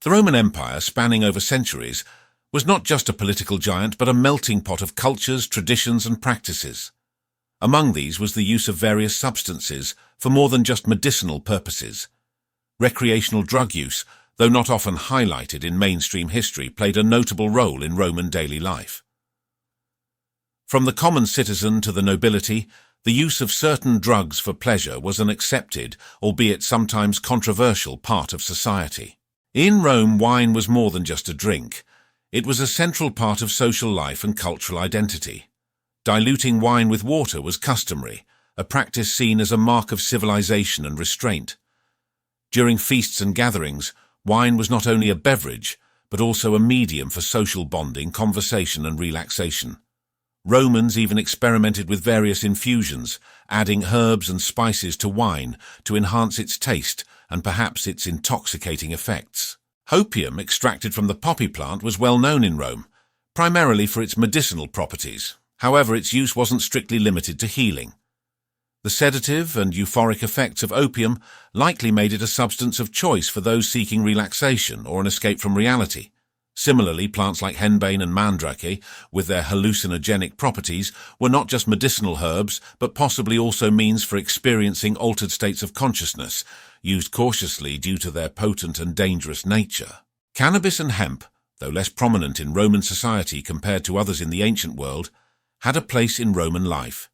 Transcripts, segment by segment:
The Roman Empire, spanning over centuries, was not just a political giant but a melting pot of cultures, traditions and practices. Among these was the use of various substances for more than just medicinal purposes. Recreational drug use, though not often highlighted in mainstream history, played a notable role in Roman daily life. From the common citizen to the nobility, the use of certain drugs for pleasure was an accepted, albeit sometimes controversial, part of society. In Rome, wine was more than just a drink. It was a central part of social life and cultural identity. Diluting wine with water was customary, a practice seen as a mark of civilization and restraint. During feasts and gatherings, wine was not only a beverage, but also a medium for social bonding, conversation and relaxation. Romans even experimented with various infusions, adding herbs and spices to wine to enhance its taste and perhaps its intoxicating effects. Opium, extracted from the poppy plant, was well known in Rome, primarily for its medicinal properties. However, its use wasn't strictly limited to healing. The sedative and euphoric effects of opium likely made it a substance of choice for those seeking relaxation or an escape from reality. Similarly, plants like henbane and mandrake, with their hallucinogenic properties, were not just medicinal herbs, but possibly also means for experiencing altered states of consciousness, used cautiously due to their potent and dangerous nature. Cannabis and hemp, though less prominent in Roman society compared to others in the ancient world, had a place in Roman life.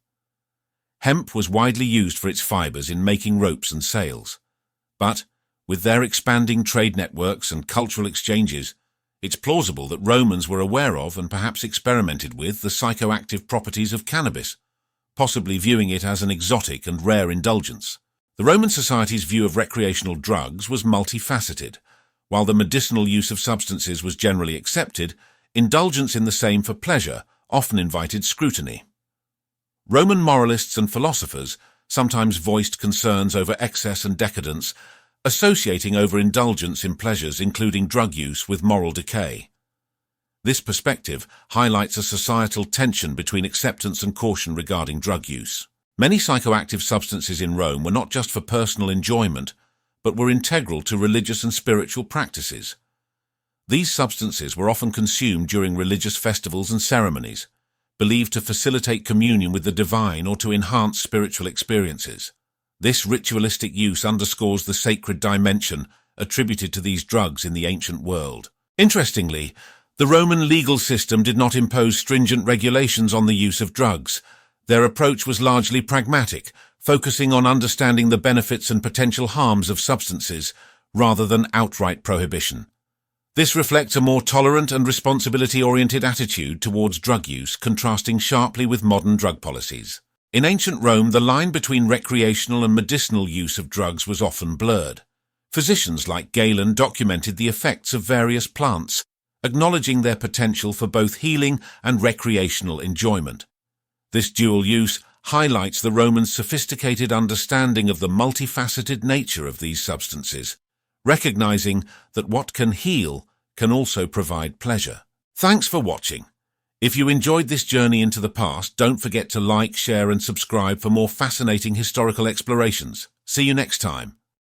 Hemp was widely used for its fibers in making ropes and sails. But, with their expanding trade networks and cultural exchanges, it's plausible that Romans were aware of and perhaps experimented with the psychoactive properties of cannabis, possibly viewing it as an exotic and rare indulgence. The Roman society's view of recreational drugs was multifaceted. While the medicinal use of substances was generally accepted, indulgence in the same for pleasure often invited scrutiny. Roman moralists and philosophers sometimes voiced concerns over excess and decadence, associating overindulgence in pleasures, including drug use, with moral decay. This perspective highlights a societal tension between acceptance and caution regarding drug use. Many psychoactive substances in Rome were not just for personal enjoyment, but were integral to religious and spiritual practices. These substances were often consumed during religious festivals and ceremonies, believed to facilitate communion with the divine or to enhance spiritual experiences. This ritualistic use underscores the sacred dimension attributed to these drugs in the ancient world. Interestingly, the Roman legal system did not impose stringent regulations on the use of drugs. Their approach was largely pragmatic, focusing on understanding the benefits and potential harms of substances, rather than outright prohibition. This reflects a more tolerant and responsibility-oriented attitude towards drug use, contrasting sharply with modern drug policies. In ancient Rome, the line between recreational and medicinal use of drugs was often blurred. Physicians like Galen documented the effects of various plants, acknowledging their potential for both healing and recreational enjoyment. This dual use highlights the Romans' sophisticated understanding of the multifaceted nature of these substances, recognizing that what can heal can also provide pleasure. Thanks for watching. If you enjoyed this journey into the past, don't forget to like, share and subscribe for more fascinating historical explorations. See you next time.